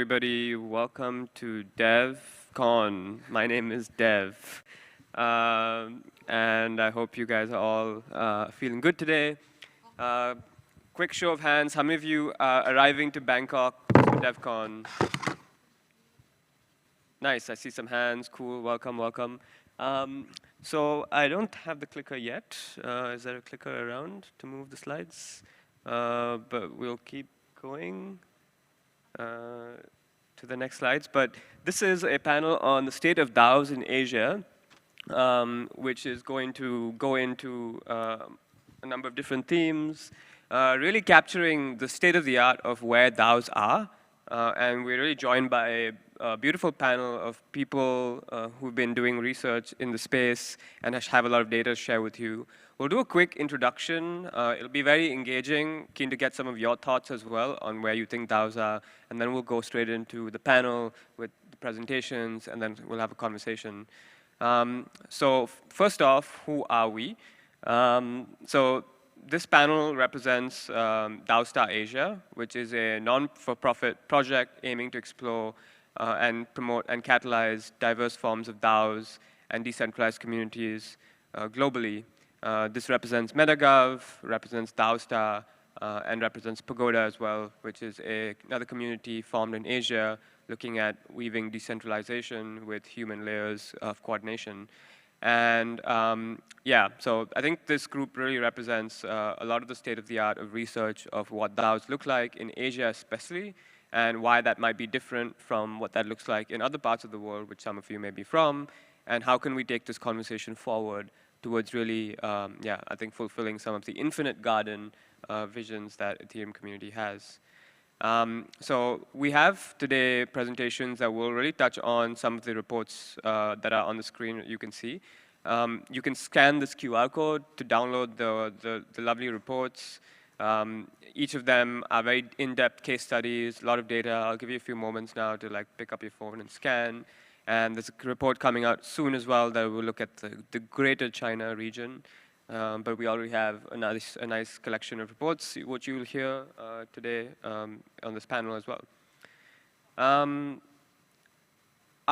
everybody. Welcome to Devcon. My name is Dev. And I hope you guys are all feeling good today. Quick show of hands. How many of you are arriving to Bangkok for Devcon? Nice, I see some hands. Cool, welcome, welcome. So I don't have the clicker yet. Is there a clicker around to move the slides? But we'll keep going to the next slides. But this is a panel on the state of DAOs in Asia, which is going to go into a number of different themes, really capturing the state of the art of where DAOs are. And we're really joined by a beautiful panel of people who've been doing research in the space and have a lot of data to share with you. We'll do a quick introduction. It'll be very engaging. Keen to get some of your thoughts as well on where you think DAOs are. And then we'll go straight into the panel with the presentations, and then we'll have a conversation. So first off, who are we? So this panel represents DAOstar Asia, which is a non-for-profit project aiming to explore and promote and catalyze diverse forms of DAOs and decentralized communities globally. This represents Metagov, represents DAOstar, and represents Pagoda as well, which is another community formed in Asia looking at weaving decentralization with human layers of coordination. And yeah, so I think this group really represents a lot of the state of the art of research of what DAOs look like in Asia especially, and why that might be different from what that looks like in other parts of the world, which some of you may be from, and how can we take this conversation forward towards really, yeah, I think fulfilling some of the infinite garden visions that Ethereum community has. So we have today presentations that will really touch on some of the reports that are on the screen you can see. You can scan this QR code to download the lovely reports. Each of them are very in-depth case studies, a lot of data. I'll give you a few moments now to like pick up your phone and scan. And there's a report coming out soon as well that will look at the greater China region. But we already have a nice collection of reports, which you will hear today on this panel as well. Our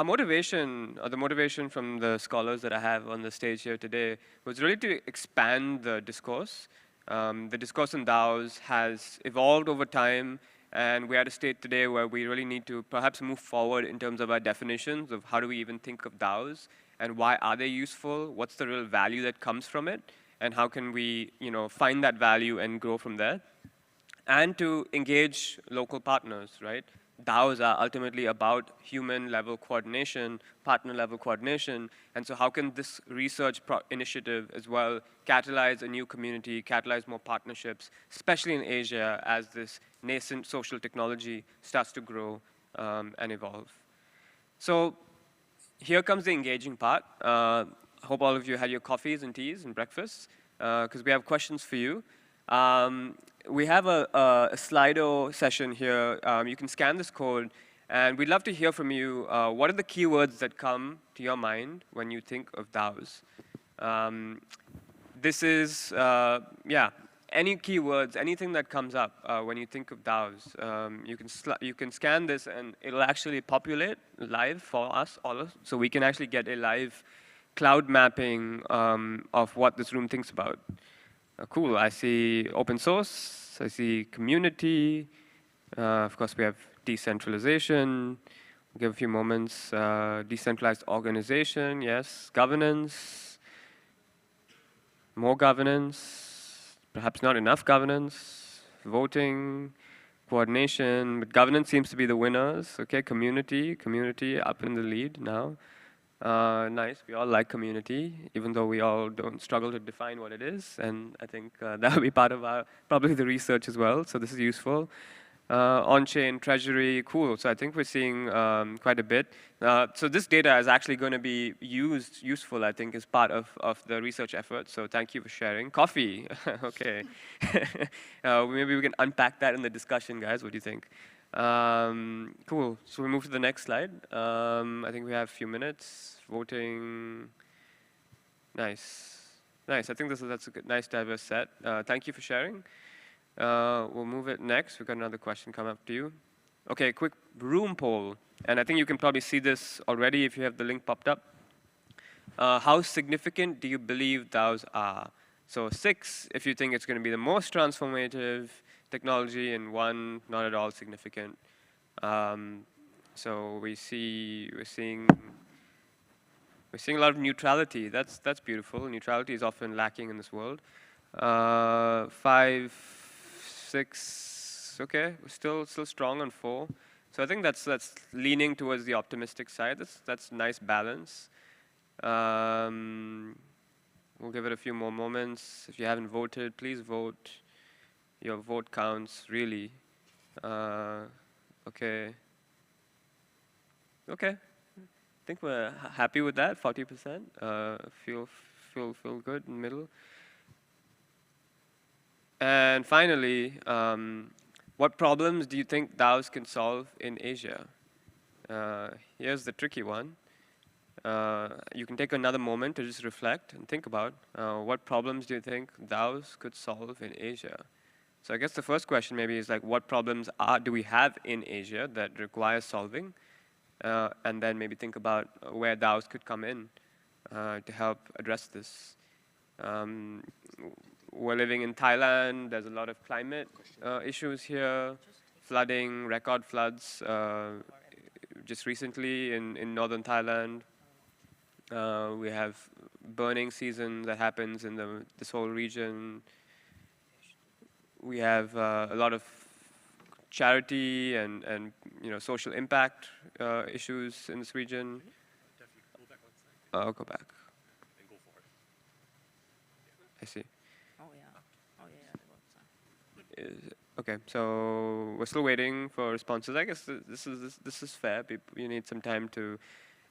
motivation, or the motivation from the scholars that I have on the stage here today, was really to expand the discourse. The discourse in DAOs has evolved over time, and we're at a state today where we really need to perhaps move forward in terms of our definitions of how do we even think of DAOs, and why are they useful, what's the real value that comes from it, and how can we find that value and grow from there, and to engage local partners, right? DAOs are ultimately about human-level coordination, partner-level coordination, and so how can this research initiative as well catalyze a new community, catalyze more partnerships, especially in Asia as this nascent social technology starts to grow and evolve. So here comes the engaging part. I hope all of you had your coffees and teas and breakfasts, because we have questions for you. We have a Slido session here. You can scan this code, and we'd love to hear from you. What are the keywords that come to your mind when you think of DAOs? This is, yeah, any keywords, anything that comes up when you think of DAOs. You can scan this, and it'll actually populate live for us, all so we can actually get a live cloud mapping of what this room thinks about. Cool, I see open source, I see community, of course we have decentralization, we'll give a few moments, decentralized organization, yes, governance, more governance, perhaps not enough governance, voting, coordination, but governance seems to be the winners, okay, community up in the lead now. Nice, we all like community, even though we all don't struggle to define what it is, and I think that will be part of our, probably the research as well, so this is useful. On-chain treasury, cool, so I think we're seeing quite a bit. So this data is actually going to be useful, I think, as part of the research effort, so thank you for sharing. Coffee, okay. Maybe we can unpack that in the discussion, guys, what do you think? Cool, so we move to the next slide. I think we have a few minutes. Voting, nice. Nice, I think that's a good, nice diverse set. Thank you for sharing. We'll move it next. We've got another question coming up to you. Okay, quick room poll. And I think you can probably see this already if you have the link popped up. How significant do you believe DAOs are? So 6, if you think it's going to be the most transformative technology, and 1, not at all significant. So we're seeing a lot of neutrality. That's beautiful. Neutrality is often lacking in this world. 5, 6, okay, we're still strong on 4. So I think that's leaning towards the optimistic side. That's nice balance. We'll give it a few more moments. If you haven't voted, please vote. Your vote counts, really. Okay. Okay. I think we're happy with that, 40%. Feel good in the middle. And finally, what problems do you think DAOs can solve in Asia? Here's the tricky one. You can take another moment to just reflect and think about what problems do you think DAOs could solve in Asia? So I guess the first question maybe is like, what problems do we have in Asia that require solving? And then maybe think about where DAOs could come in to help address this. We're living in Thailand. There's a lot of climate issues here, flooding, record floods just recently in northern Thailand. We have burning season that happens in this whole region. We have a lot of charity and social impact issues in this region. I'll go back. And go for it. I see. Oh yeah. Okay, so we're still waiting for responses. I guess this is fair. You need some time to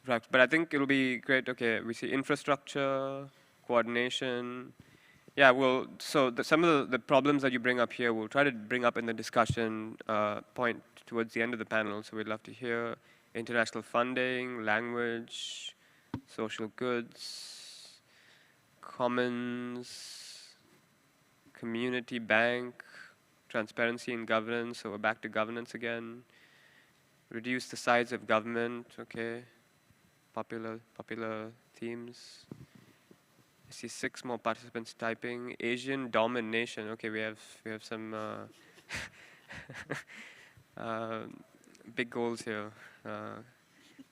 reflect, but I think it'll be great. Okay, we see infrastructure, coordination. Yeah, well, so some of the problems that you bring up here, we'll try to bring up in the discussion point towards the end of the panel. So we'd love to hear international funding, language, social goods, commons, community bank, transparency in governance. So we're back to governance again. Reduce the size of government. Okay, popular themes. I see 6 more participants typing. Asian domination. Okay, we have some big goals here.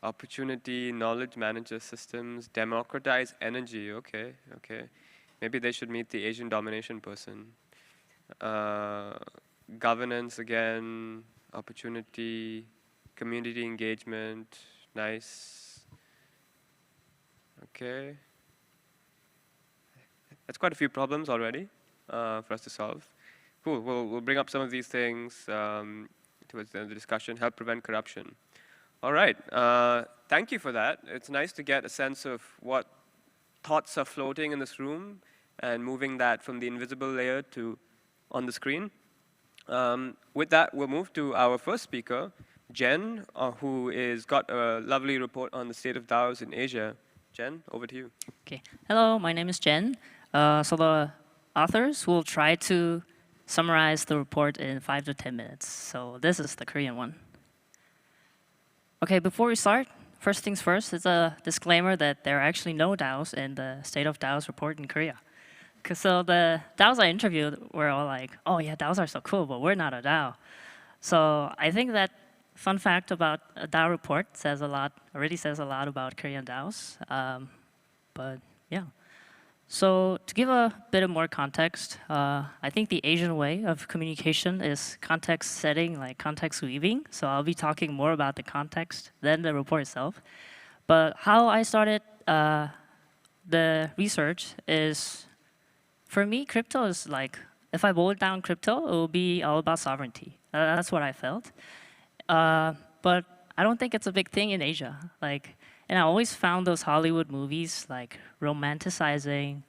Opportunity, knowledge manager systems, democratize energy. Okay. Maybe they should meet the Asian domination person. Governance again, opportunity, community engagement. Nice. Okay. That's quite a few problems already for us to solve. Cool. We'll bring up some of these things towards the end of the discussion. Help prevent corruption. All right. Thank you for that. It's nice to get a sense of what thoughts are floating in this room and moving that from the invisible layer to on the screen. With that, we'll move to our first speaker, Jen, who is got a lovely report on the state of DAOs in Asia. Jen, over to you. Okay. Hello, my name is Jen. So the authors will try to summarize the report in 5 to 10 minutes. So this is the Korean one. Okay, before we start, first things first, it's a disclaimer that there are actually no DAOs in the State of DAOs report in Korea. So the DAOs I interviewed were all like, oh yeah, DAOs are so cool, but we're not a DAO. So I think that fun fact about a DAO report already says a lot about Korean DAOs. But yeah. So to give a bit of more context, I think the Asian way of communication is context setting, like context weaving. So I'll be talking more about the context than the report itself. But how I started the research is, for me, crypto is like, if I boil down crypto, it will be all about sovereignty. That's what I felt. But I don't think it's a big thing in Asia. And I always found those Hollywood movies like romanticizing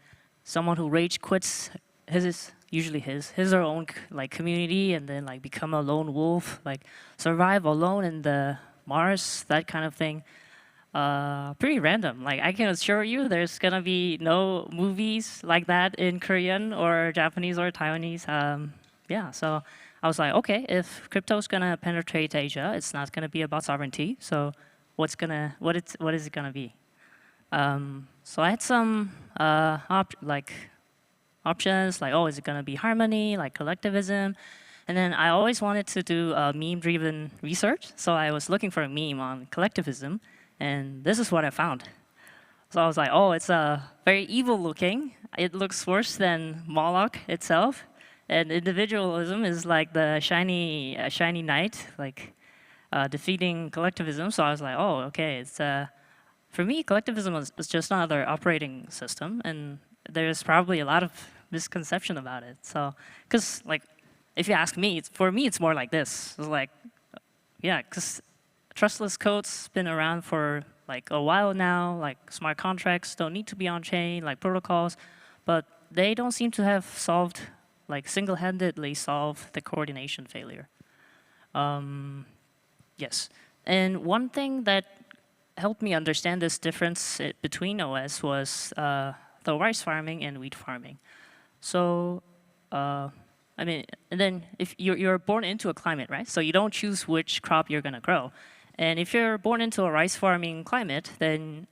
someone who rage quits his or own community and then become a lone wolf, survive alone in the Mars, that kind of thing. Pretty random. I can assure you there's gonna be no movies like that in Korean or Japanese or Taiwanese. Yeah, so I was like, okay, if crypto is gonna penetrate Asia, it's not gonna be about sovereignty. So what is it gonna be? So I had some options, like, oh, is it gonna be harmony, like collectivism? And then I always wanted to do meme-driven research, so I was looking for a meme on collectivism, and this is what I found. So I was like, oh, it's very evil-looking. It looks worse than Moloch itself, and individualism is like the shiny knight, like defeating collectivism. So I was like, oh, okay, it's for me, collectivism is just another operating system, and there's probably a lot of misconception about it. So, because like, if you ask me, for me, it's more like this. It's like, yeah, because trustless code's been around for like a while now. Like smart contracts don't need to be on chain, like protocols, but they don't seem to have solved, like single-handedly solved the coordination failure. Yes, and one thing that helped me understand this difference between OS was the rice farming and wheat farming. So, I mean, and then if you're born into a climate, right? So you don't choose which crop you're gonna grow. And if you're born into a rice farming climate, then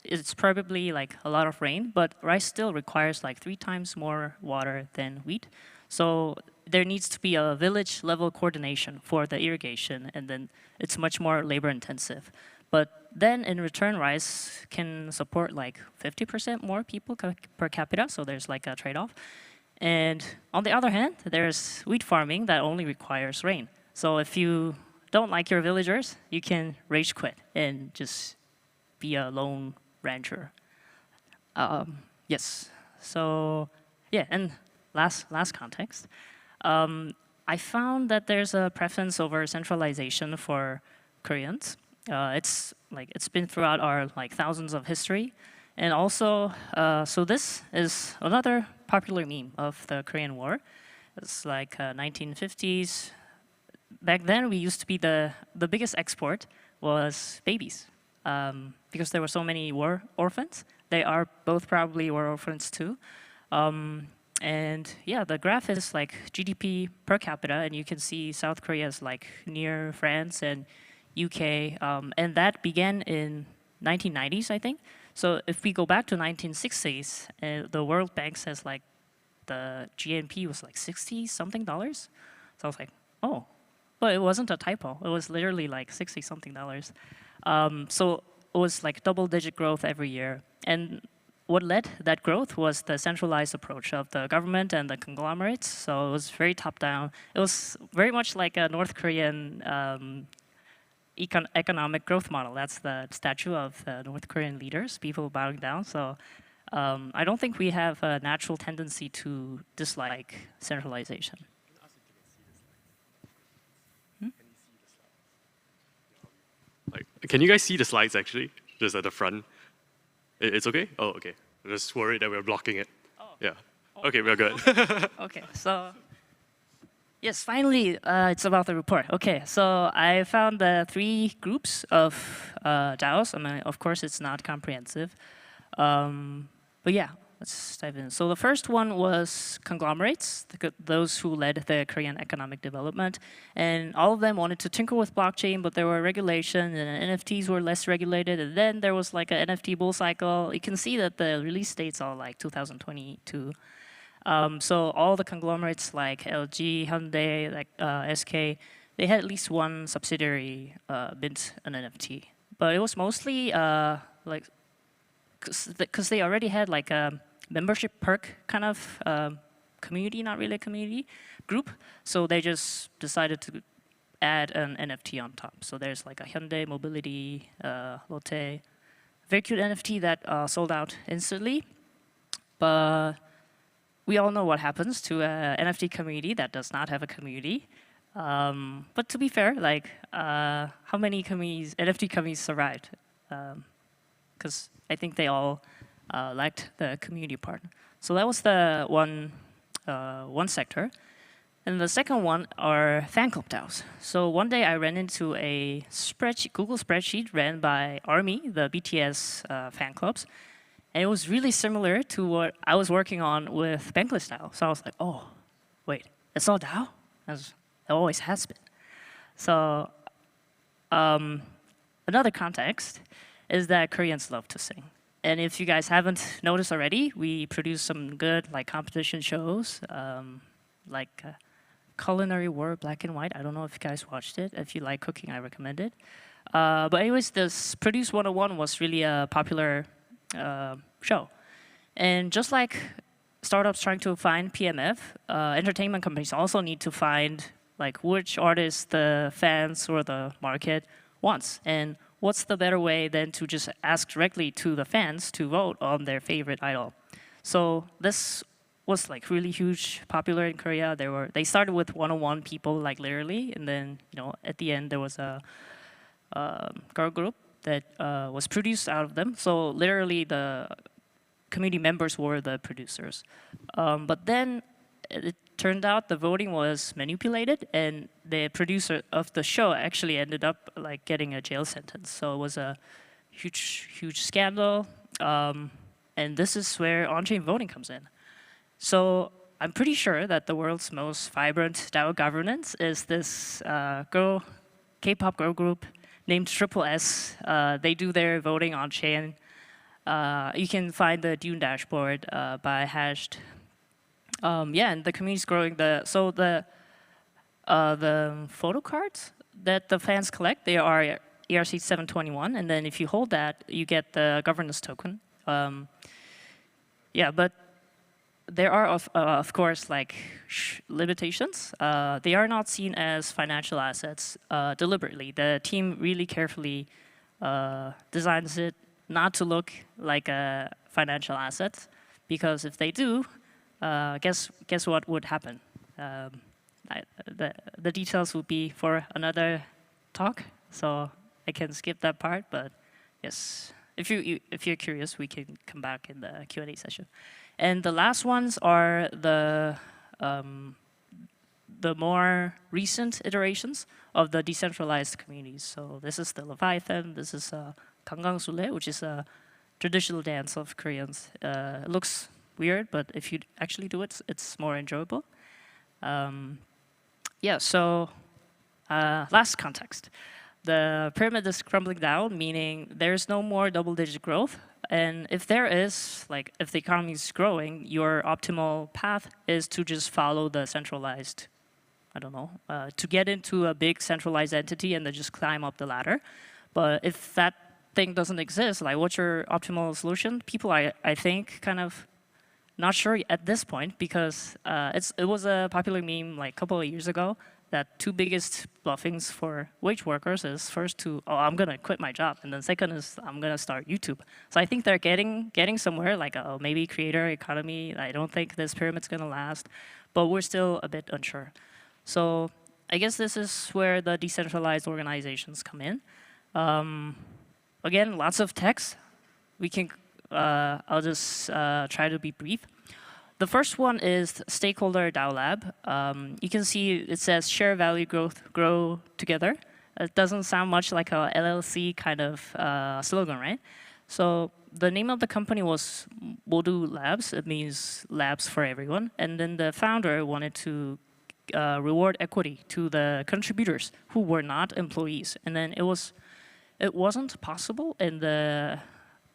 it's probably like a lot of rain, but rice still requires like 3 times more water than wheat. So there needs to be a village level coordination for the irrigation, and then it's much more labor intensive. But then in return, rice can support like 50% more people per capita, so there's like a trade-off. And on the other hand, there's wheat farming that only requires rain. So if you don't like your villagers, you can rage quit and just be a lone rancher. Yes, so yeah, and last context. I found that there's a preference over centralization for Koreans. It's been throughout our like thousands of history, and also so this is another popular meme of the Korean War. It's like 1950s. Back then, we used to be the biggest export was babies, because there were so many war orphans. They are both probably war orphans too. And yeah, the graph is like GDP per capita, and you can see South Korea is like near France and UK, and that began in 1990s, I think. So if we go back to 1960s, the World Bank says like the GNP was like $60-something. So I was like, oh, but it wasn't a typo. It was literally like $60-something. So it was like double-digit growth every year. And what led that growth was the centralized approach of the government and the conglomerates. So it was very top-down. It was very much like a North Korean economic growth model. That's the statue of the North Korean leaders, people bowing down. So I don't think we have a natural tendency to dislike centralization. Like, can you guys see the slides actually? Just at the front. It's okay? Oh, okay. I'm just worried that we're blocking it. Oh. Yeah. Okay, we're good. Okay, so yes, finally, it's about the report. Okay, so I found the 3 groups of DAOs. I mean, of course, it's not comprehensive. But yeah, let's dive in. So the first one was conglomerates, those who led the Korean economic development. And all of them wanted to tinker with blockchain, but there were regulations, and NFTs were less regulated. And then there was like an NFT bull cycle. You can see that the release dates are like 2022. So all the conglomerates like LG, Hyundai, like SK, they had at least one subsidiary mint an NFT. But it was mostly like, because they already had like a membership perk kind of community, not really a community group. So they just decided to add an NFT on top. So there's like a Hyundai Mobility, Lotte, very cute NFT that sold out instantly. But we all know what happens to an NFT community that does not have a community. But to be fair, like how many communities, NFT communities survived? Because I think they all lacked the community part. So that was the one sector. And the second one are fan club DAOs. So one day I ran into a Google spreadsheet ran by ARMY, the BTS fan clubs. And it was really similar to what I was working on with Bankless DAO. So I was like, oh, wait, it's all DAO? as it always has been. So another context is that Koreans love to sing. And if you guys haven't noticed already, we produce some good like competition shows, like Culinary War Black and White. I don't know if you guys watched it. If you like cooking, I recommend it. But anyways, this Produce 101 was really a popular show. And just like startups trying to find PMF, entertainment companies also need to find like which artists the fans or the market wants. And what's the better way than to just ask directly to the fans to vote on their favorite idol? So this was like really huge, popular in Korea. They started with 101 people, like literally, and then at the end there was a girl group that was produced out of them. So literally the community members were the producers. But then it turned out the voting was manipulated, and the producer of the show actually ended up like getting a jail sentence. So it was a huge scandal. And this is where on-chain voting comes in. So I'm pretty sure that the world's most vibrant DAO governance is this K-pop girl group named Triple S. They do their voting on-chain. You can find the Dune dashboard by hashed. And the community's growing. So the photo cards that the fans collect, they are ERC 721, and then if you hold that, you get the governance token. But there are of course like limitations. They are not seen as financial assets deliberately. The team really carefully designs it not to look like a financial asset, because if they do, guess what would happen? The details would be for another talk, so I can skip that part. But yes, if you're curious, we can come back in the Q&A session. And the last ones are the more recent iterations of the decentralized communities. So this is the Leviathan. This is Gangang Sule, which is a traditional dance of Koreans. It looks weird, but if you actually do it, it's more enjoyable. So last context. The pyramid is crumbling down, meaning there's no more double-digit growth. And if there is, like if the economy is growing, your optimal path is to just follow the centralized, to get into a big centralized entity and then just climb up the ladder. But if that thing doesn't exist, like what's your optimal solution? People, I think, kind of not sure at this point, because it was a popular meme like a couple of years ago that two biggest bluffings for wage workers is first I'm gonna quit my job, and then second is I'm gonna start YouTube. So I think they're getting somewhere, like maybe creator economy. I don't think this pyramid's gonna last, but we're still a bit unsure. So I guess this is where the decentralized organizations come in. Again, lots of text. We can. I'll just try to be brief. The first one is Stakeholder DAO Lab. You can see it says share value growth, grow together. It doesn't sound much like a LLC kind of slogan, right? So the name of the company was Modu Labs. It means labs for everyone. And then the founder wanted to reward equity to the contributors who were not employees. And then it wasn't possible in the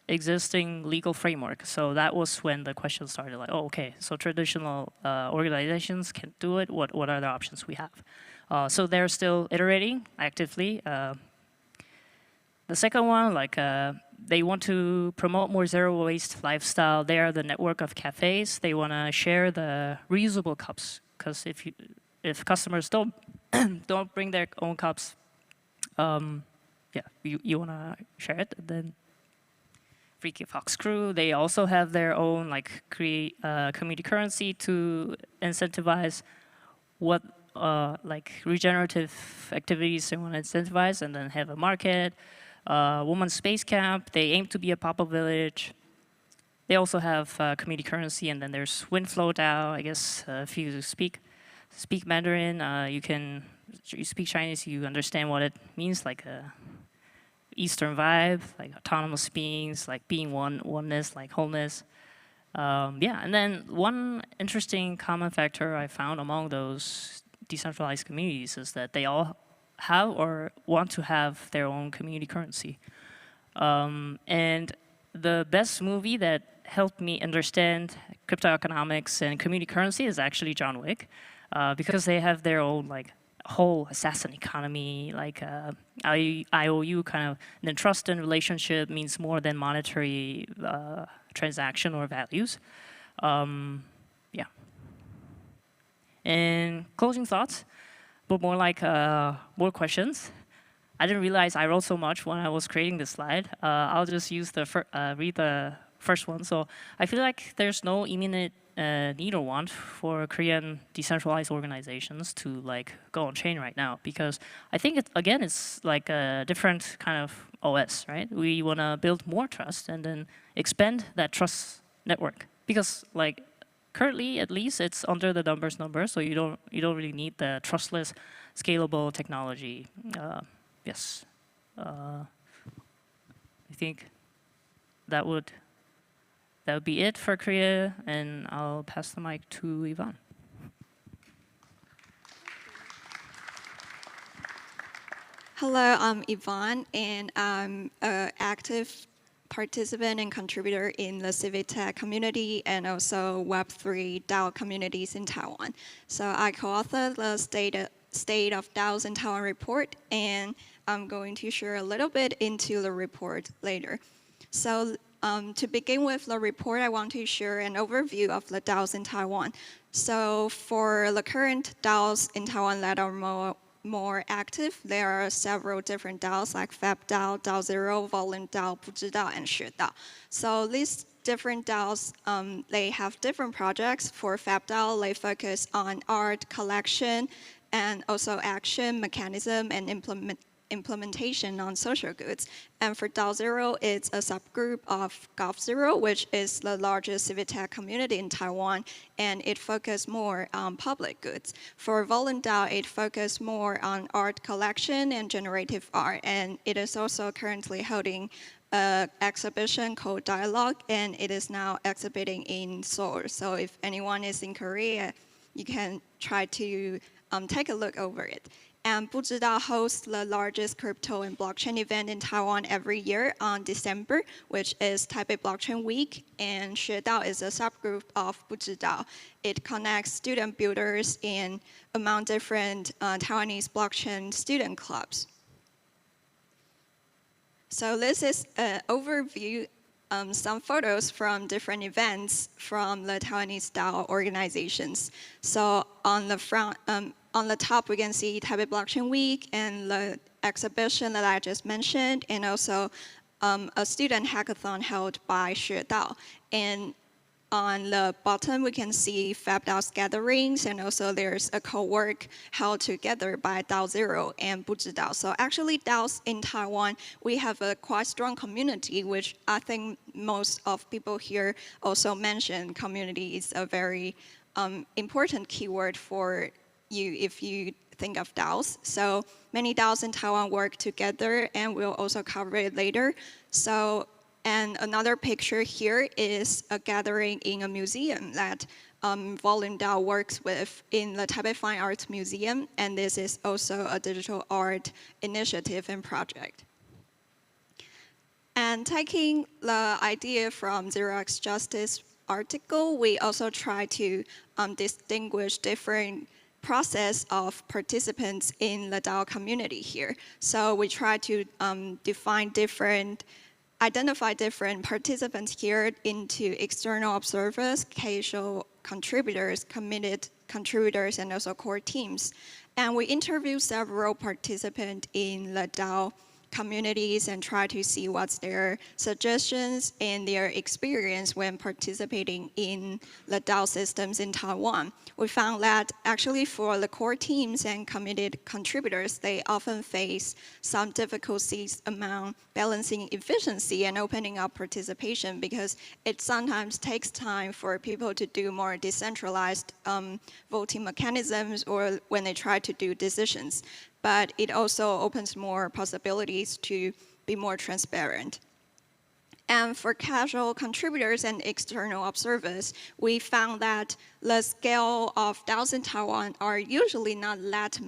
existing legal framework. So that was when the question started, like, oh, okay, so traditional organizations can't do it. What are the options we have? So they're still iterating actively. The second one, like, they want to promote more zero waste lifestyle. They are the network of cafes. They want to share the reusable cups, because if customers don't bring their own cups, you want to share it. And then Freaky Fox Crew, they also have their own community currency to incentivize what regenerative activities they want to incentivize, and then have a market. Women's Space Camp, they aim to be a pop-up village. They also have community currency, and then there's Windflow DAO. I guess if you speak Mandarin, you speak Chinese, you understand what it means, like a Eastern vibe, like autonomous beings, like being oneness, like wholeness. And then one interesting common factor I found among those decentralized communities is that they all have or want to have their own community currency. And the best movie that helped me understand crypto economics and community currency is actually John Wick, because they have their own like whole assassin economy, like IOU kind of. And then trust and relationship means more than monetary transaction or values. Yeah. And closing thoughts, but more like more questions. I didn't realize I wrote so much when I was creating this slide. I'll just use the read the first one. So I feel like there's no imminent need or want for Korean decentralized organizations to like go on chain right now, because I think it's like a different kind of OS, right? We want to build more trust and then expand that trust network, because like currently at least it's under the number, so you don't really need the trustless, scalable technology. Yes, I think that would be it for Korea, and I'll pass the mic to Yvonne. Hello, I'm Yvonne, and I'm an active participant and contributor in the civic tech community and also Web3 DAO communities in Taiwan. So I co-authored the State of DAOs in Taiwan report, and I'm going to share a little bit into the report later. So to begin with the report, I want to share an overview of the DAOs in Taiwan. So for the current DAOs in Taiwan that are more active, there are several different DAOs like FabDAO, DAO0, Volume DAO, 不知道, and 学DAO. So these different DAOs, they have different projects. For FabDAO, they focus on art collection and also action, mechanism, and implementation on social goods. And for DAO0, it's a subgroup of Gov0, which is the largest civic tech community in Taiwan, and it focuses more on public goods. For Volume DAO, it focuses more on art collection and generative art, and it is also currently holding an exhibition called Dialogue, and it is now exhibiting in Seoul. So if anyone is in Korea, you can try to take a look over it. And 不知道 hosts the largest crypto and blockchain event in Taiwan every year on December, which is Taipei Blockchain Week. And 学DAO is a subgroup of 不知道. It connects student builders in among different Taiwanese blockchain student clubs. So this is an overview, some photos from different events from the Taiwanese DAO organizations. So on the front, on the top, we can see Taipei Blockchain Week and the exhibition that I just mentioned, and also a student hackathon held by 学DAO. And on the bottom, we can see FabDAO's gatherings, and also there's a co-work held together by DAO0 and 不知道. So actually, DAOs in Taiwan, we have a quite strong community, which I think most of people here also mentioned. Community is a very important keyword for you if you think of DAOs. So many DAOs in Taiwan work together, and we'll also cover it later. So, and another picture here is a gathering in a museum that Volume DAO works with in the Taipei Fine Arts Museum, and this is also a digital art initiative and project. And taking the idea from Xerox Justice article, we also try to distinguish different process of participants in the DAO community here. So we try to identify different participants here into external observers, casual contributors, committed contributors, and also core teams. And we interview several participants in the DAO communities and try to see what's their suggestions and their experience when participating in the DAO systems in Taiwan. We found that actually for the core teams and committed contributors, they often face some difficulties among balancing efficiency and opening up participation, because it sometimes takes time for people to do more decentralized voting mechanisms or when they try to do decisions. But it also opens more possibilities to be more transparent. And for casual contributors and external observers, we found that the scale of DAOs in Taiwan are usually not that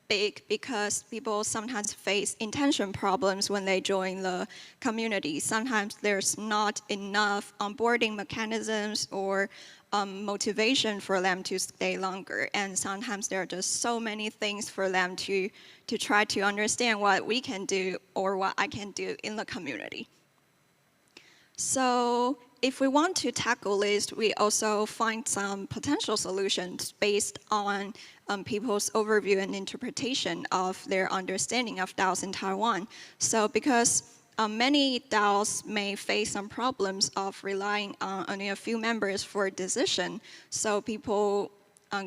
big because people sometimes face intention problems when they join the community. Sometimes there's not enough onboarding mechanisms or motivation for them to stay longer. And sometimes there are just so many things for them to try to understand what we can do or what I can do in the community. So if we want to tackle this, we also find some potential solutions based on people's overview and interpretation of their understanding of DAOs in Taiwan. So because many DAOs may face some problems of relying on only a few members for a decision, so people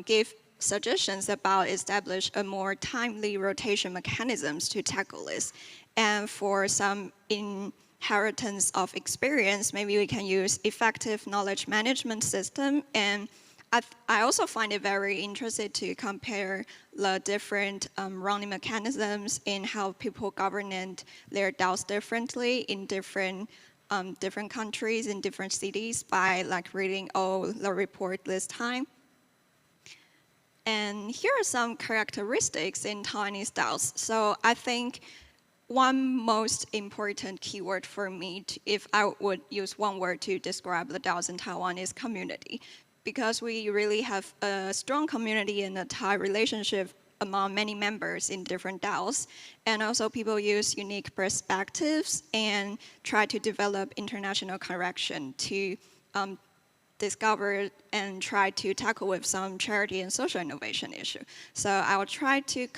give suggestions about establish a more timely rotation mechanisms to tackle this. And for some inheritance of experience, maybe we can use effective knowledge management system. And I also find it very interesting to compare the different running mechanisms in how people govern their DAOs differently in different countries, in different cities by like reading all the report this time. And here are some characteristics in Taiwanese DAOs. So I think one most important keyword for me, if I would use one word to describe the DAOs in Taiwan, is community. Because we really have a strong community and a tight relationship among many members in different DAOs. And also people use unique perspectives and try to develop international correction to discover and try to tackle with some charity and social innovation issue. So I will try to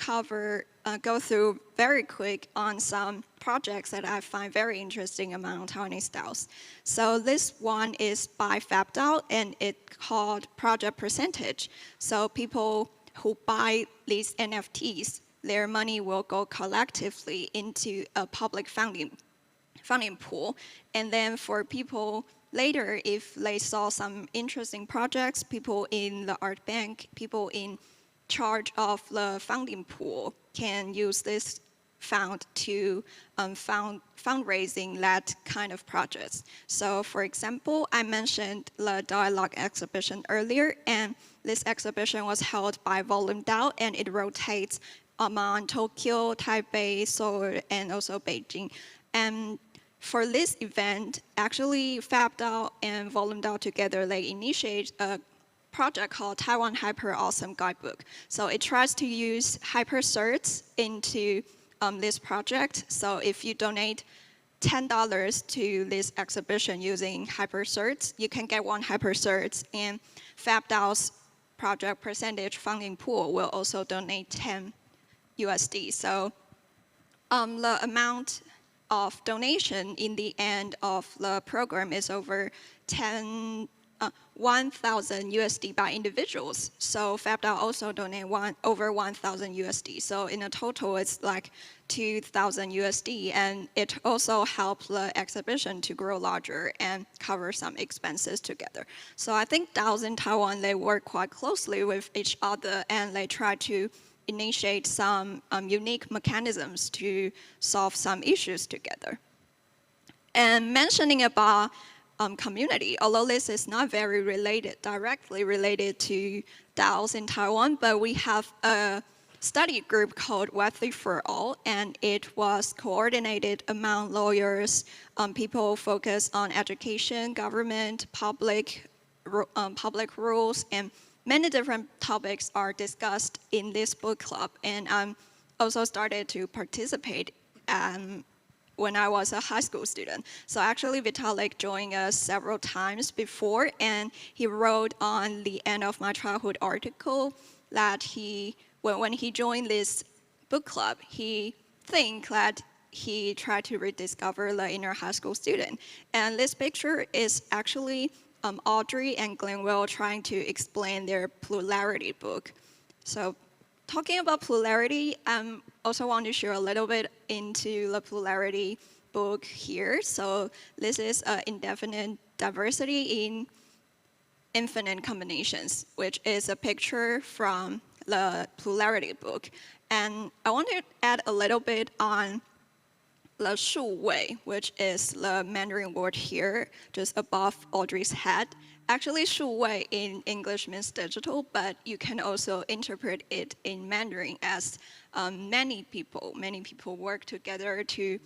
go through very quick on some projects that I find very interesting among Taiwanese DAOs. So this one is by FabDAO and it's called Project Percentage. So people who buy these NFTs, their money will go collectively into a public funding pool. And then for people later, if they saw some interesting projects, people in the art bank, people in charge of the funding pool can use this fund to fundraising that kind of projects. So for example, I mentioned the dialogue exhibition earlier, and this exhibition was held by Volume DAO, and it rotates among Tokyo, Taipei, Seoul, and also Beijing. And for this event, actually FabDAO and Volume DAO together, they initiate a project called Taiwan Hyper Awesome Guidebook. So it tries to use hyper certs into this project. So if you donate $10 to this exhibition using hyper certs, you can get one hyper certs, and FabDAO's project percentage funding pool will also donate 10 USD. So the amount of donation in the end of the program is over 1,000 USD by individuals. So FabDAO also donate over 1,000 USD. So in a total, it's like 2,000 USD, and it also helped the exhibition to grow larger and cover some expenses together. So I think DAOs in Taiwan, they work quite closely with each other, and they try to initiate some unique mechanisms to solve some issues together. And mentioning about community, although this is not very directly related to DAOs in Taiwan, but we have a study group called Web3 for All, and it was coordinated among lawyers, people focused on education, government, public rules, and many different topics are discussed in this book club. And I also started to participate when I was a high school student. So actually Vitalik joined us several times before, and he wrote on the End of My Childhood article that when he joined this book club, he think that he tried to rediscover the inner high school student. And this picture is actually Audrey and Glenwell trying to explain their plurality book. So talking about plurality, I also want to share a little bit into the plurality book here. So this is indefinite diversity in infinite combinations, which is a picture from the plurality book. And I want to add a little bit on the 数位, which is the Mandarin word here, just above Audrey's head. Actually, 数位 in English means digital, but you can also interpret it in Mandarin as many people work together to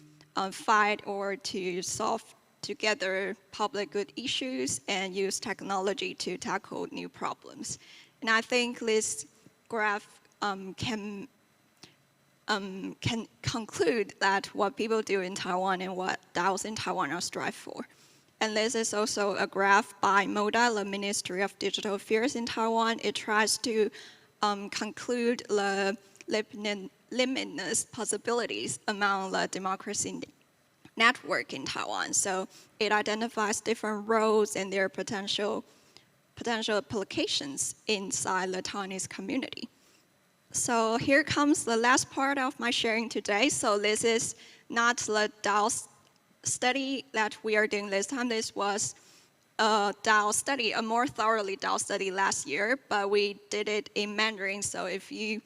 fight or to solve together public good issues and use technology to tackle new problems. And I think this graph can conclude that what people do in Taiwan and what DAOs in Taiwan are strive for. And this is also a graph by MODA, the Ministry of Digital Affairs in Taiwan. It tries to conclude the limitless possibilities among the democracy network in Taiwan. So it identifies different roles and their potential applications inside the Taiwanese community. So here comes the last part of my sharing today. So this is not the DAO study that we are doing this time. This was a DAO study, a more thoroughly DAO study last year, but we did it in Mandarin. So if you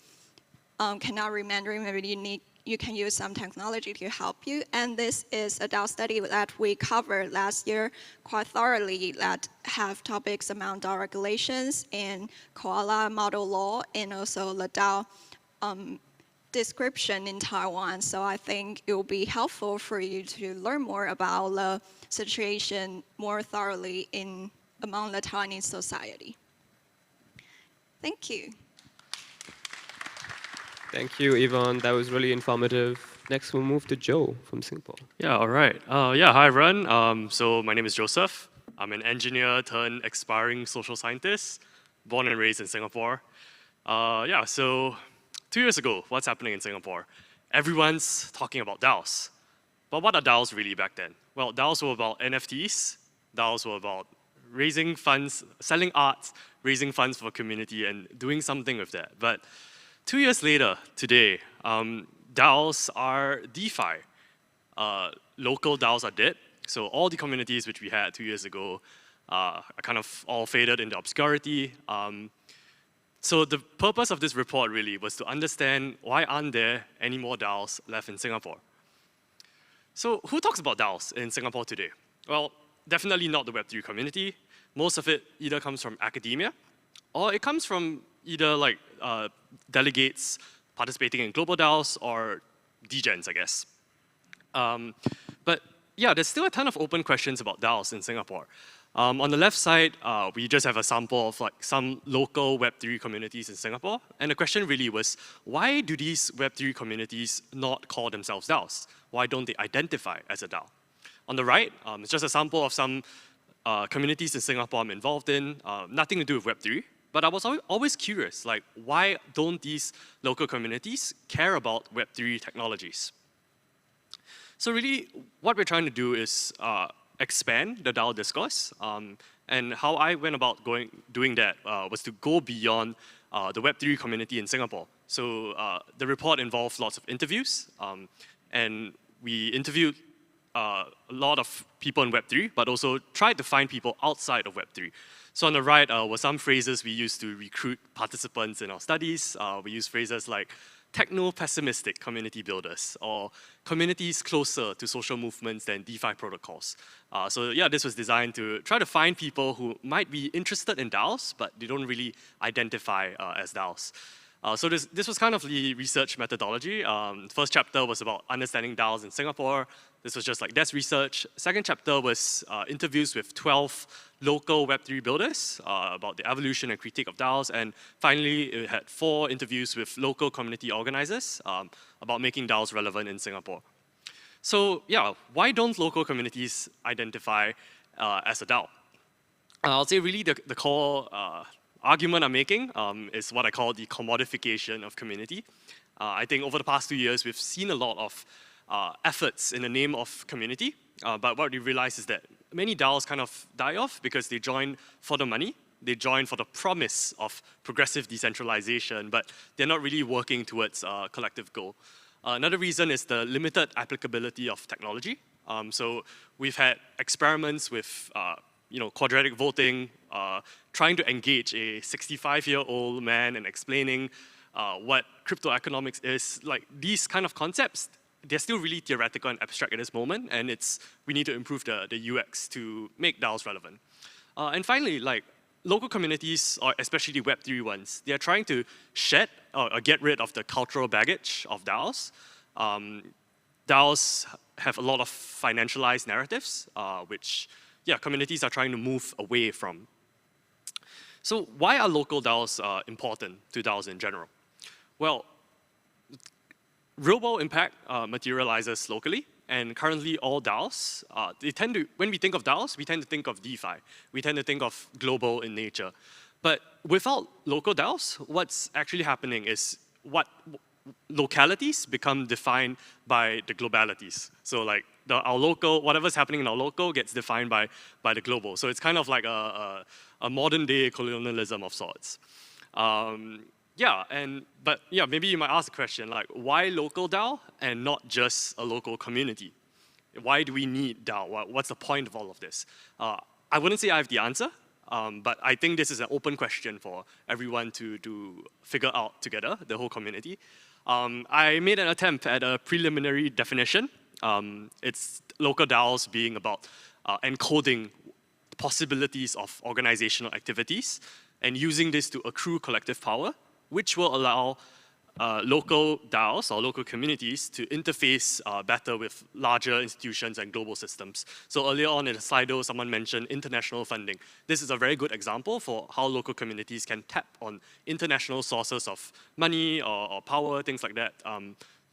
cannot read Mandarin, maybe you can use some technology to help you. And this is a DAO study that we covered last year quite thoroughly that have topics around DAO regulations and koala model law and also the DAO description in Taiwan. So I think it will be helpful for you to learn more about the situation more thoroughly among the Taiwanese society. Thank you. Thank you, Yvonne. That was really informative. Next, we'll move to Joe from Singapore. Yeah, all right. Hi, everyone. So my name is Joseph. I'm an engineer turned aspiring social scientist, born and raised in Singapore. So 2 years ago, what's happening in Singapore? Everyone's talking about DAOs. But what are DAOs really back then? Well, DAOs were about NFTs. DAOs were about raising funds, selling art, raising funds for a community and doing something with that. But 2 years later, today, DAOs are DeFi. Local DAOs are dead. So all the communities which we had 2 years ago are kind of all faded into obscurity. So the purpose of this report really was to understand why aren't there any more DAOs left in Singapore. So who talks about DAOs in Singapore today? Well, definitely not the Web3 community. Most of it either comes from academia or it comes from either like delegates participating in global DAOs or degens, I guess. But yeah, there's still a ton of open questions about DAOs in Singapore. On the left side, we just have a sample of like some local Web3 communities in Singapore. And the question really was, why do these Web3 communities not call themselves DAOs? Why don't they identify as a DAO? On the right, it's just a sample of some communities in Singapore I'm involved in, nothing to do with Web3. But I was always curious, like, why don't these local communities care about Web3 technologies? So really, what we're trying to do is expand the DAO discourse. And how I went about doing that was to go beyond the Web3 community in Singapore. So the report involved lots of interviews. And we interviewed a lot of people in Web3, but also tried to find people outside of Web3. So on the right were some phrases we used to recruit participants in our studies. We use phrases like techno-pessimistic community builders or communities closer to social movements than DeFi protocols. So yeah, this was designed to try to find people who might be interested in DAOs, but they don't really identify as DAOs. So this was kind of the research methodology. First chapter was about understanding DAOs in Singapore. This was just like desk research. Second chapter was interviews with 12 local Web3 builders about the evolution and critique of DAOs. And finally, it had 4 interviews with local community organizers about making DAOs relevant in Singapore. So yeah, why don't local communities identify as a DAO? I'll say really the core argument I'm making is what I call the commodification of community. I think over the past 2 years, we've seen a lot of efforts in the name of community, but what we realize is that many DAOs kind of die off because they join for the money, they join for the promise of progressive decentralization, but they're not really working towards a collective goal. Another reason is the limited applicability of technology. So we've had experiments with quadratic voting, trying to engage a 65-year-old man and explaining what crypto economics is. Like these kind of concepts they're still really theoretical and abstract at this moment, and we need to improve the UX to make DAOs relevant. And finally, like local communities, or especially the Web3 ones, they're trying to shed or get rid of the cultural baggage of DAOs. DAOs have a lot of financialized narratives, which communities are trying to move away from. So why are local DAOs important to DAOs in general? Well, real-world impact materializes locally, and currently all DAOs, when we think of DAOs, we tend to think of DeFi. We tend to think of global in nature. But without local DAOs, what's actually happening is localities become defined by the globalities. So like our local, whatever's happening in our local gets defined by the global. So it's kind of like a modern day colonialism of sorts. Maybe you might ask the question, like, why local DAO and not just a local community? Why do we need DAO? What's the point of all of this? I wouldn't say I have the answer, but I think this is an open question for everyone to figure out together, the whole community. I made an attempt at a preliminary definition. It's local DAOs being about encoding possibilities of organizational activities and using this to accrue collective power, which will allow local DAOs or local communities to interface better with larger institutions and global systems. So earlier on in the Slido, someone mentioned international funding. This is a very good example for how local communities can tap on international sources of money or power, things like that,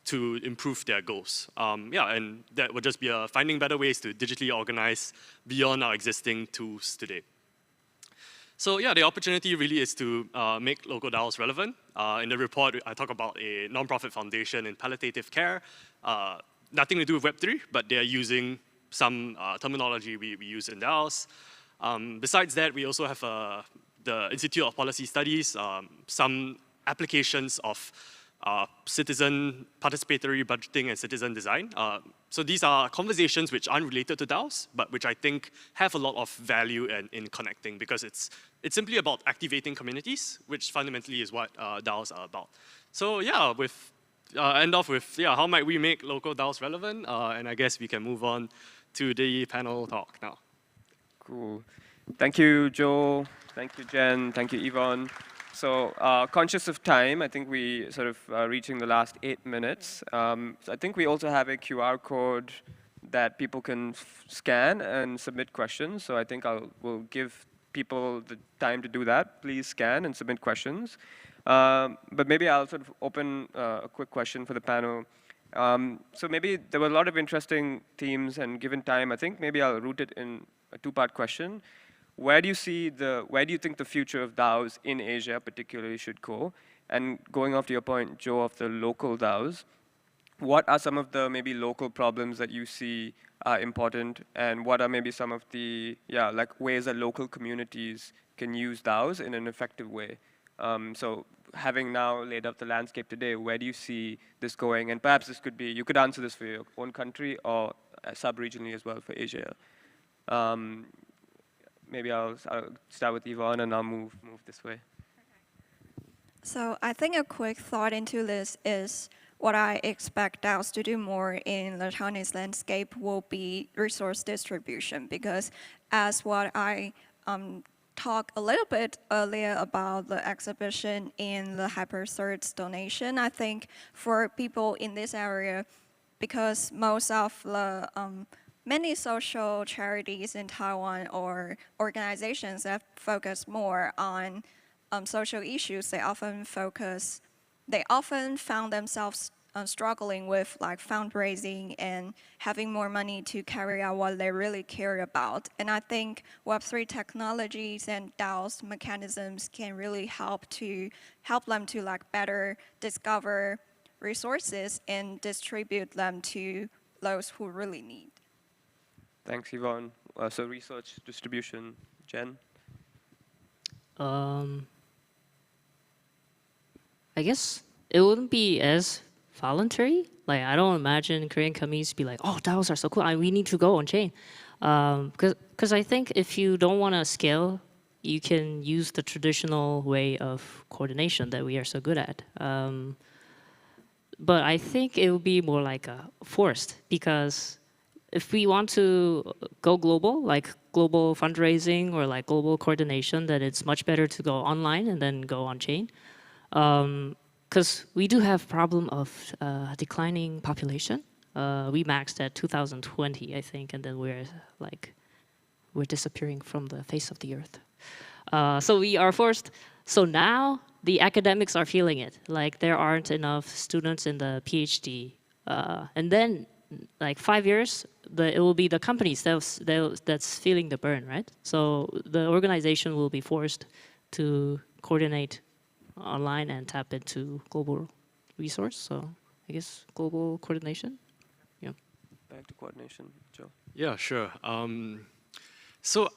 to improve their goals. And that would just be finding better ways to digitally organize beyond our existing tools today. So the opportunity really is to make local DAOs relevant. In the report, I talk about a nonprofit foundation in palliative care. Nothing to do with Web3, but they're using some terminology we use in DAOs. Besides that, we also have the Institute of Policy Studies, some applications of citizen participatory budgeting and citizen design. So these are conversations which aren't related to DAOs, but which I think have a lot of value in connecting, because it's simply about activating communities, which fundamentally is what DAOs are about. So end off with how might we make local DAOs relevant? And I guess we can move on to the panel talk now. Cool. Thank you, Joe. Thank you, Jen. Thank you, Yvonne. So conscious of time, I think we sort of reaching the last 8 minutes. So I think we also have a QR code that people can scan and submit questions. So I think we'll give people the time to do that. Please scan and submit questions. But maybe I'll sort of open a quick question for the panel. So maybe there were a lot of interesting themes, and given time, I think maybe I'll root it in a two-part question. Where do you think the future of DAOs in Asia particularly should go? And going off to your point, Joe, of the local DAOs, what are some of the maybe local problems that you see are important, and what are maybe some of the ways that local communities can use DAOs in an effective way? So having now laid out the landscape today, where do you see this going? And perhaps this could be, you could answer this for your own country or sub-regionally as well for Asia. Maybe I'll start with Yvonne, and I'll move this way. So I think a quick thought into this is what I expect DAOs to do more in the Chinese landscape will be resource distribution, because as what I talked a little bit earlier about the exhibition in the HyperThirds donation, I think for people in this area, because most of the many social charities in Taiwan or organizations that focus more on social issues, they often found themselves struggling with like fundraising and having more money to carry out what they really care about. And I think Web3 technologies and DAOs mechanisms can really help them to like better discover resources and distribute them to those who really need. Thanks, Yvonne. So research distribution, Jen? I guess it wouldn't be as voluntary. Like, I don't imagine Korean companies be like, oh, DAOs are so cool, we need to go on chain. Because I think if you don't want to scale, you can use the traditional way of coordination that we are so good at. but I think it will be more like forced, because if we want to go global, like global fundraising or like global coordination, then it's much better to go online and then go on chain. Because we do have problem of declining population. We maxed at 2020, I think, and then we're disappearing from the face of the earth. So we are forced. So now the academics are feeling it. Like there aren't enough students in the PhD, and then like 5 years, it will be the companies that's feeling the burn, right? So the organization will be forced to coordinate online and tap into global resource. So I guess global coordination. Yeah. Back to coordination, Joe. Yeah, sure. So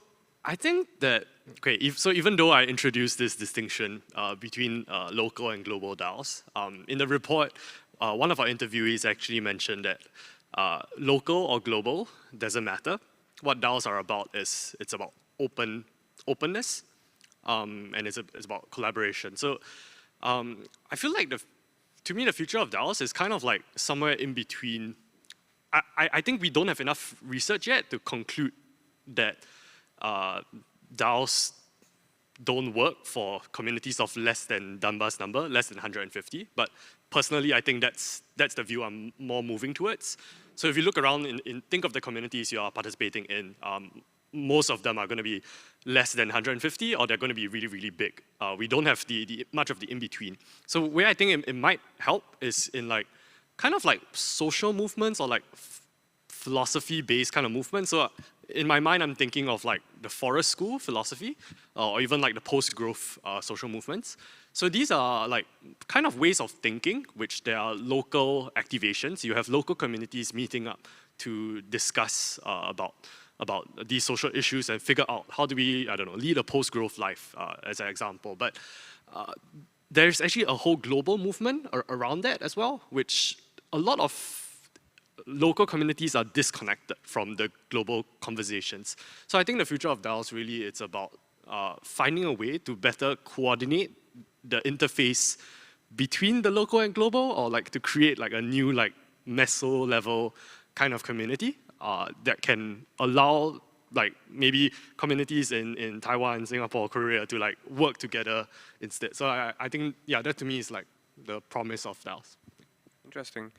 I think that, okay, so even though I introduced this distinction between local and global DAOs, in the report, one of our interviewees actually mentioned that local or global doesn't matter. What DAOs are about is it's about openness, and it's about collaboration. So I feel like to me the future of DAOs is kind of like somewhere in between. I think we don't have enough research yet to conclude that DAOs don't work for communities of less than Dunbar's number, less than 150. But personally, I think that's the view I'm more moving towards. So if you look around, think of the communities you are participating in, most of them are going to be less than 150, or they're going to be really, really big. We don't have much of the in-between. So where I think it might help is in like, kind of like social movements or like philosophy-based kind of movements. So in my mind, I'm thinking of like the forest school philosophy, or even like the post-growth social movements. So these are like kind of ways of thinking, which there are local activations. You have local communities meeting up to discuss about these social issues and figure out how do we, I don't know, lead a post-growth life as an example. But there's actually a whole global movement around that as well, which a lot of local communities are disconnected from the global conversations. So I think the future of DAOs really, it's about finding a way to better coordinate the interface between the local and global, or like to create like a new like meso level kind of community that can allow like maybe communities in Taiwan, Singapore, Korea to like work together instead. So I think, yeah, that to me is like the promise of DAOs. Interesting.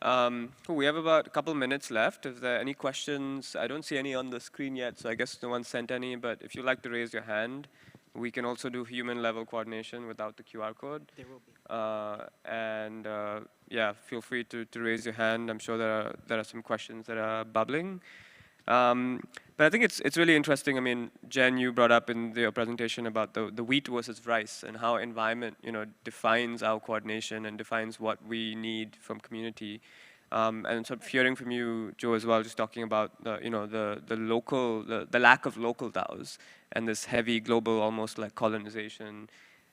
Cool. We have about a couple minutes left. If there are any questions, I don't see any on the screen yet, so I guess no one sent any, but if you'd like to raise your hand, we can also do human level coordination without the QR code. There will be. Yeah, feel free to raise your hand. I'm sure there are some questions that are bubbling. But I think it's really interesting. I mean, Jen, you brought up in your presentation about the wheat versus rice and how environment, defines our coordination and defines what we need from community. And sort of hearing from you, Joe, as well, just talking about the lack of local DAOs and this heavy global, almost like colonization.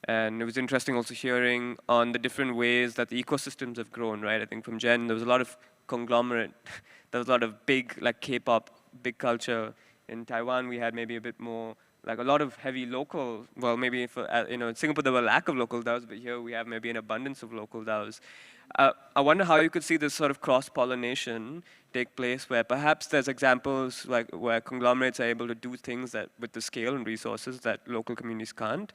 And it was interesting also hearing on the different ways that the ecosystems have grown, right? I think from Jen, there was a lot of conglomerate, there was a lot of big, like K-pop, big culture. In Taiwan, we had maybe a bit more, like a lot of heavy local, well, maybe for, in Singapore, there were a lack of local DAOs, but here we have maybe an abundance of local DAOs. I wonder how you could see this sort of cross-pollination take place, where perhaps there's examples like where conglomerates are able to do things that with the scale and resources that local communities can't.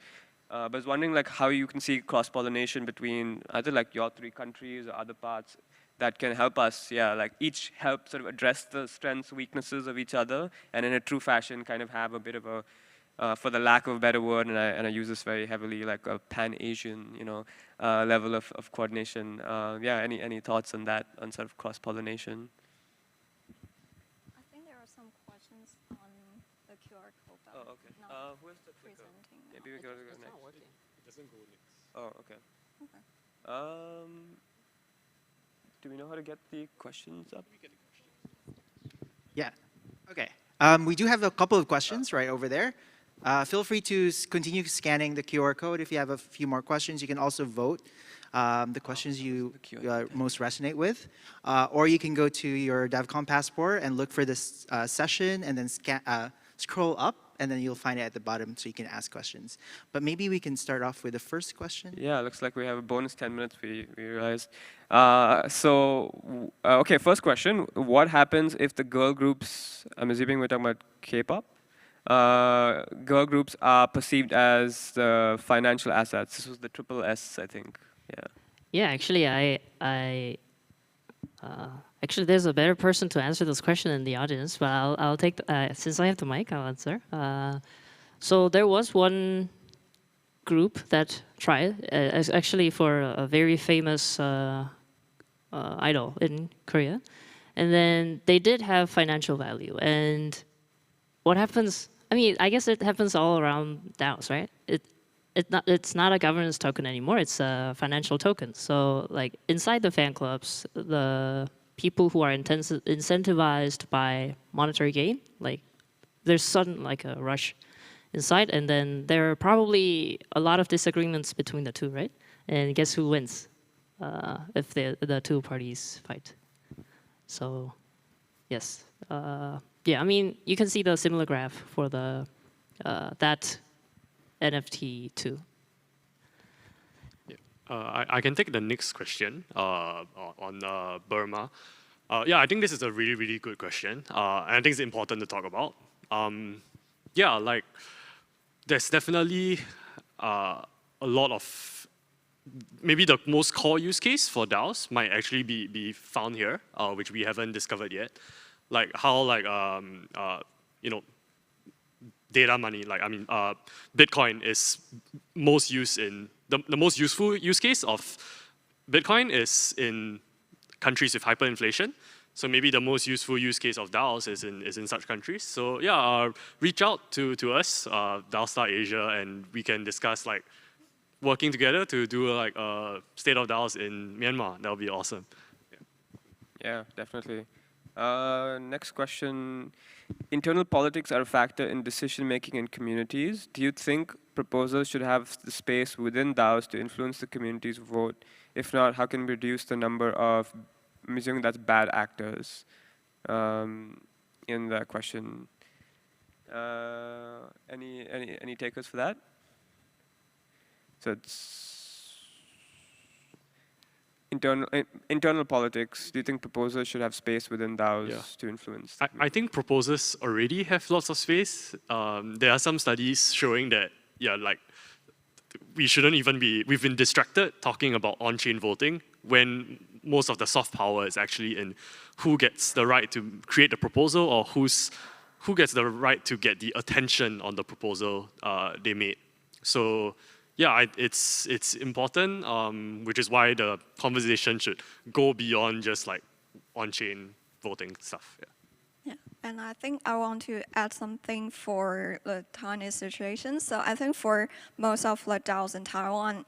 But I was wondering like how you can see cross-pollination between either like your 3 countries or other parts that can help us, like each help sort of address the strengths, weaknesses of each other, and in a true fashion kind of have a bit of a, for the lack of a better word, and I use this very heavily, like a pan-Asian, level of coordination. Any thoughts on that, on sort of cross-pollination? I think there are some questions on the QR code. Oh, okay. Where's the clicker? Maybe we go next. It's not working. It doesn't go next. Oh, okay. Do we know how to get the questions up? Yeah. Okay. We do have a couple of questions right over there. Feel free to continue scanning the QR code. If you have a few more questions, you can also vote the questions you most resonate with. Or you can go to your Devcon passport and look for this session and then scroll up and then you'll find it at the bottom so you can ask questions. But maybe we can start off with the first question. Yeah, looks like we have a bonus 10 minutes, we realized. Okay, first question. What happens if the girl groups, I'm assuming we're talking about K-pop, girl groups are perceived as the financial assets? This was the triple S, I think. Yeah. Yeah, actually, actually, there's a better person to answer this question in the audience, but I'll take, since I have the mic, I'll answer. So there was one group that tried, actually for a very famous idol in Korea. And then they did have financial value. And what happens, I mean, I guess it happens all around DAOs, right? It's not a governance token anymore, it's a financial token. So like inside the fan clubs, the people who are incentivized by monetary gain, like there's sudden like a rush inside, and then there are probably a lot of disagreements between the two, right? And guess who wins if the two parties fight? So yes, yeah, I mean, you can see the similar graph for the that NFT too. I can take the next question on Burma. Yeah, I think this is a really, really good question. And I think it's important to talk about. Yeah, like there's definitely a lot of, maybe the most core use case for DAOs might actually be found here, which we haven't discovered yet. Like how like, you know, data money, like I mean, Bitcoin is most used in, the most useful use case of Bitcoin is in countries with hyperinflation. So maybe the most useful use case of DAOs is in such countries. So yeah, reach out to us, DAOstar Asia, and we can discuss like working together to do like a state of DAOs in Myanmar. That would be awesome. Yeah, definitely. Next question. Internal politics are a factor in decision-making in communities. Do you think proposals should have the space within DAOs to influence the community's vote? If not, how can we reduce the number of, I'm assuming that's bad actors in that question? Any takers for that? So it's internal politics. Do you think proposals should have space within DAOs to influence? I think proposals already have lots of space. There are some studies showing that, yeah, like we shouldn't even be, we've been distracted talking about on-chain voting when most of the soft power is actually in who gets the right to create the proposal or who gets the right to get the attention on the proposal they made. So yeah, it's important, which is why the conversation should go beyond just like on-chain voting stuff. Yeah, and I think I want to add something for the Taiwanese situation. So I think for most of the DAOs in Taiwan,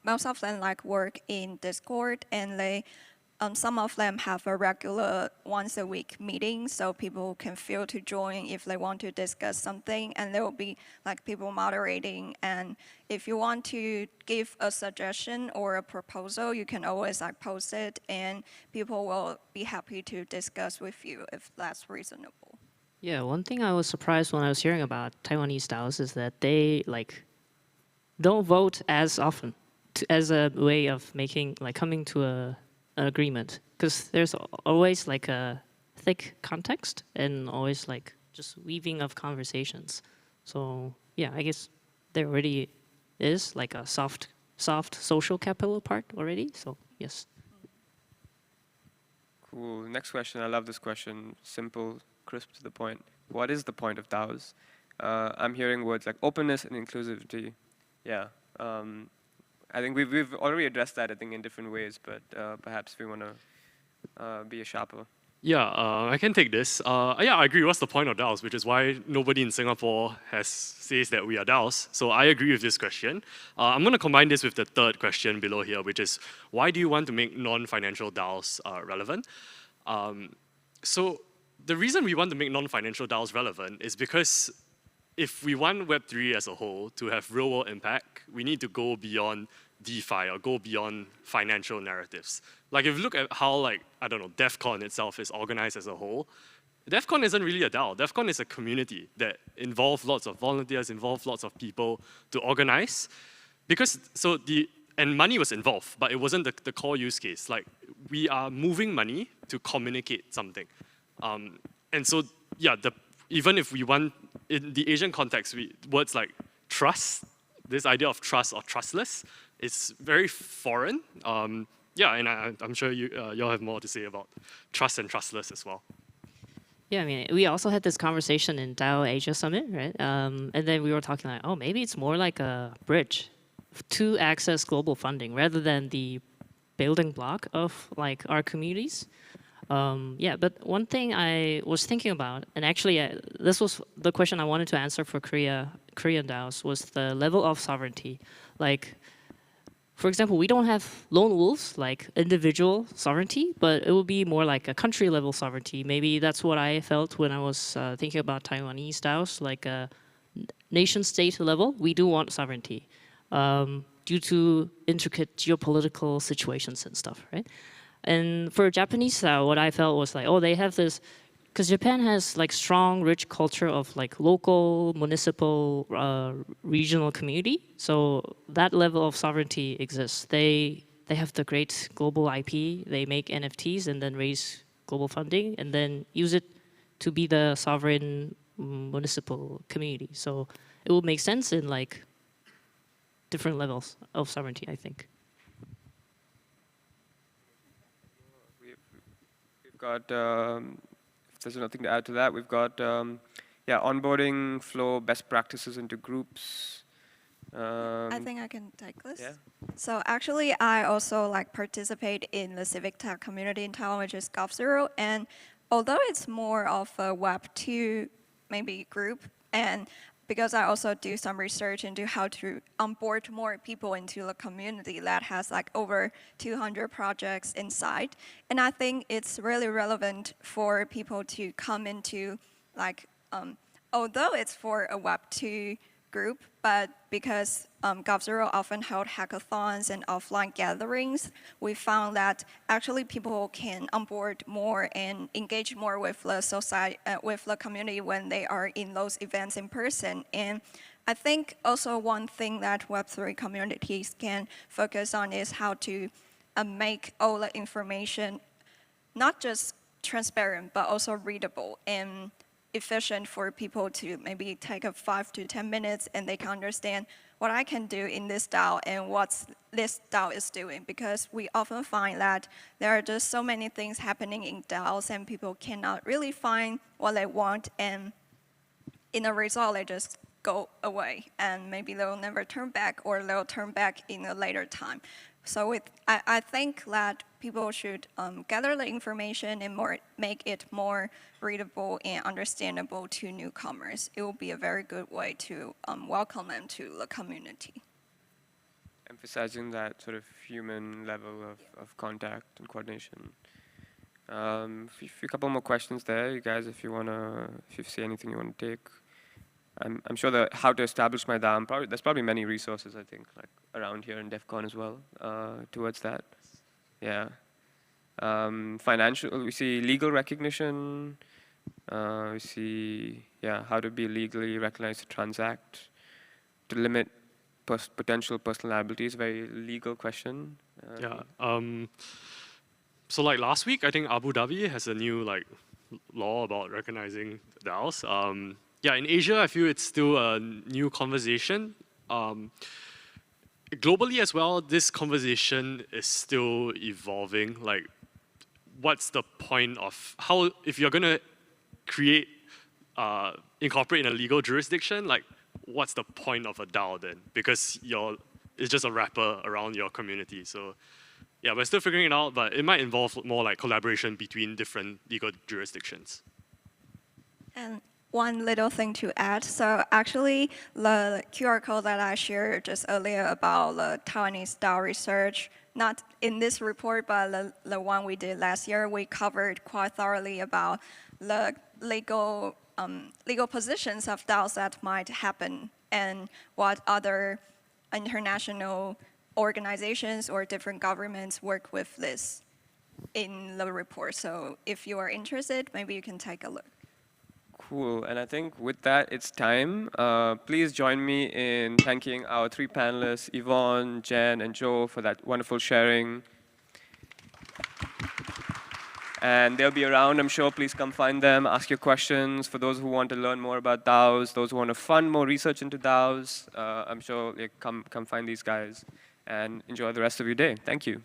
most of them like work in Discord, and they some of them have a regular once a week meeting, so people can feel to join if they want to discuss something, and there will be like people moderating. And if you want to give a suggestion or a proposal, you can always like post it, and people will be happy to discuss with you if that's reasonable. Yeah, one thing I was surprised when I was hearing about Taiwanese DAOs is that they like don't vote as often as a way of making like coming to an agreement, because there's always like a thick context and always like just weaving of conversations. So yeah, I guess there already is like a soft social capital part already. So yes. Cool. Next question. I love this question. Simple, crisp to the point. What is the point of DAOs? I'm hearing words like openness and inclusivity. Yeah. I think we've already addressed that, I think, in different ways, but perhaps we want to be a sharper. Yeah, I can take this. Yeah, I agree. What's the point of DAOs? Which is why nobody in Singapore says that we are DAOs. So I agree with this question. I'm going to combine this with the third question below here, which is why do you want to make non-financial DAOs relevant? So the reason we want to make non-financial DAOs relevant is because if we want Web3 as a whole to have real-world impact, we need to go beyond DeFi or go beyond financial narratives. Like if you look at how, like, I don't know, Devcon itself is organized as a whole, Devcon isn't really a DAO. Devcon is a community that involves lots of volunteers, involves lots of people to organize. And money was involved, but it wasn't the core use case. Like, we are moving money to communicate something. And so, yeah, even if we want, in the Asian context, words like trust, this idea of trust or trustless, is very foreign. Yeah, and I'm sure y'all have more to say about trust and trustless as well. Yeah, I mean, we also had this conversation in DAO Asia Summit, right? And then we were talking like, oh, maybe it's more like a bridge to access global funding rather than the building block of like our communities. Yeah, but one thing I was thinking about, and actually this was the question I wanted to answer for Korean DAOs, was the level of sovereignty. Like, for example, we don't have lone wolves, like individual sovereignty, but it would be more like a country level sovereignty. Maybe that's what I felt when I was thinking about Taiwanese DAOs, like a nation state level, we do want sovereignty due to intricate geopolitical situations and stuff, right? And for Japanese DAO, what I felt was like, oh, they have this, because Japan has like strong, rich culture of like local, municipal, regional community. So that level of sovereignty exists. They have the great global IP. They make NFTs and then raise global funding and then use it to be the sovereign municipal community. So it would make sense in like different levels of sovereignty, I think. We've got. If there's nothing to add to that, we've got yeah, onboarding flow, best practices into groups. I think I can take this. Yeah. So actually, I also like participate in the civic tech community in Taiwan, which is Gov0. And although it's more of a Web2 maybe group, and because I also do some research into how to onboard more people into the community that has like over 200 projects inside. And I think it's really relevant for people to come into like, although it's for a Web2 group, but because Gov0 often held hackathons and offline gatherings, we found that actually people can onboard more and engage more with the society, with the community when they are in those events in person. And I think also one thing that Web3 communities can focus on is how to make all the information not just transparent, but also readable and efficient for people to maybe take 5 to 10 minutes and they can understand what I can do in this DAO and what this DAO is doing. Because we often find that there are just so many things happening in DAOs and people cannot really find what they want, and in a result they just go away and maybe they'll never turn back, or they'll turn back in a later time. So I think that people should gather the information and make it more readable and understandable to newcomers. It will be a very good way to welcome them to the community. Emphasizing that sort of human level of contact and coordination. A couple more questions there, you guys, if you see anything you want to take. I'm sure that how to establish my DAO, there's probably many resources, I think, like around here in Devcon as well, towards that. Yeah. Financial, we see legal recognition. We see, yeah, how to be legally recognized to transact, to limit potential personal liabilities, very legal question. Yeah. So like last week, I think Abu Dhabi has a new like law about recognizing DAOs. Yeah, in Asia, I feel it's still a new conversation. Globally as well, this conversation is still evolving. Like, what's the point of how, if you're gonna create, incorporate in a legal jurisdiction, like, what's the point of a DAO then? Because it's just a wrapper around your community. So, yeah, we're still figuring it out, but it might involve more like collaboration between different legal jurisdictions. And one little thing to add. So actually, the QR code that I shared just earlier about the Taiwanese DAO research, not in this report, but the one we did last year, we covered quite thoroughly about the legal positions of DAOs that might happen and what other international organizations or different governments work with this in the report. So if you are interested, maybe you can take a look. Cool. And I think with that, it's time. Please join me in thanking our three panelists, Yvonne, Jen, and Joe, for that wonderful sharing. And they'll be around, I'm sure. Please come find them, ask your questions. For those who want to learn more about DAOs, those who want to fund more research into DAOs, I'm sure come find these guys and enjoy the rest of your day. Thank you.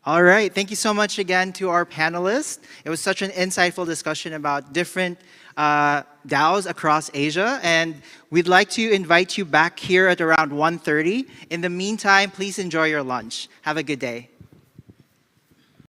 All right, thank you so much again to our panelists. It was such an insightful discussion about different DAOs across Asia, and we'd like to invite you back here at around 1:30. In the meantime, please enjoy your lunch. Have a good day.